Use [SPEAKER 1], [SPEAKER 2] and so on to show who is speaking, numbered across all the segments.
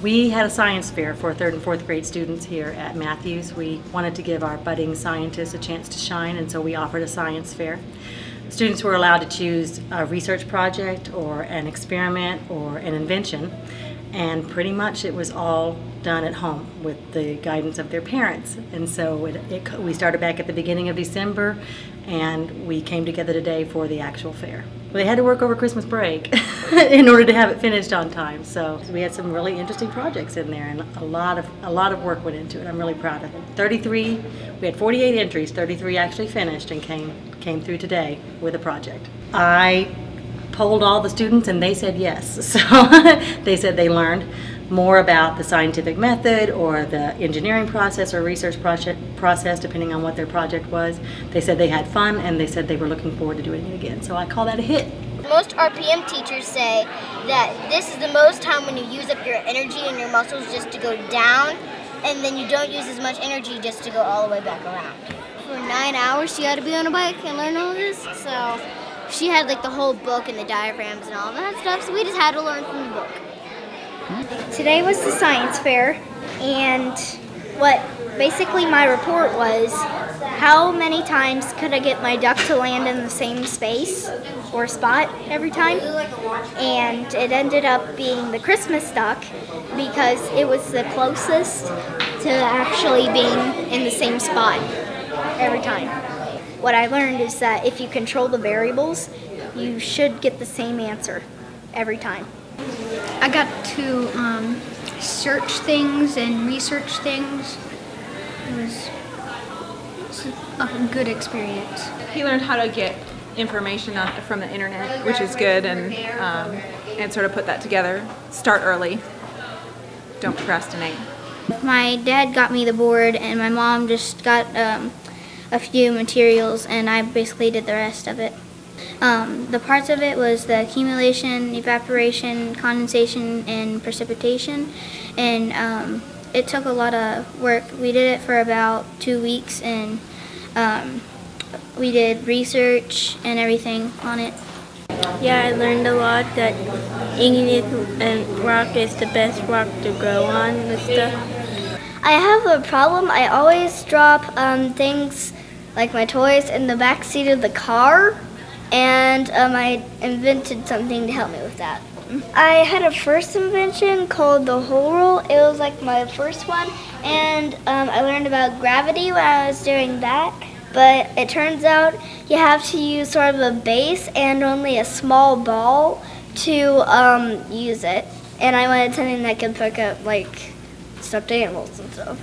[SPEAKER 1] We had a science fair for 3rd and 4th grade students here at Mathews. We wanted to give our budding scientists a chance to shine, and so we offered a science fair. Students were allowed to choose a research project or an experiment or an invention, and pretty much it was all done at home with the guidance of their parents. And so we started back at the beginning of December, and we came together today for the actual fair. They had to work over Christmas break in order to have it finished on time. So we had some really interesting projects in there, and a lot of work went into it. I'm really proud of it. We had 48 entries, 33 actually finished and came through today with a project. I polled all the students and they said yes. So they said they learned more about the scientific method or the engineering process or research process, depending on what their project was. They said they had fun, and they said they were looking forward to doing it again. So I call that a hit.
[SPEAKER 2] Most RPM teachers say that this is the most time when you use up your energy and your muscles just to go down, and then you don't use as much energy just to go all the way back around. For 9 hours she had to be on a bike and learn all this, so she had like the whole book and the diagrams and all that stuff, so we just had to learn from the book.
[SPEAKER 3] Today was the science fair, and what basically my report was, how many times could I get my duck to land in the same space or spot every time? And it ended up being the Christmas duck because it was the closest to actually being in the same spot every time. What I learned is that if you control the variables, you should get the same answer every time.
[SPEAKER 4] I got to search things and research things. It was a good experience.
[SPEAKER 5] He learned how to get information from the internet, which is good, and sort of put that together. Start early. Don't procrastinate.
[SPEAKER 3] My dad got me the board, and my mom just got a few materials, and I basically did the rest of it. The parts of it was the accumulation, evaporation, condensation, and precipitation, and it took a lot of work. We did it for about 2 weeks, and we did research and everything on it.
[SPEAKER 6] Yeah, I learned a lot that igneous and rock is the best rock to grow on and stuff.
[SPEAKER 3] I have a problem. I always drop things like my toys in the back seat of the car, and I invented something to help me with that. I had a first invention called the hole rule. It was like my first one, and I learned about gravity when I was doing that, but it turns out you have to use sort of a base and only a small ball to use it, and I wanted something that could pick up like stuffed animals and stuff.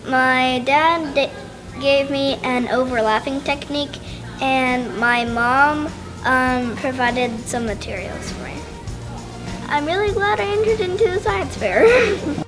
[SPEAKER 3] My dad gave me an overlapping technique, and my mom provided some materials for me. I'm really glad I entered into the science fair.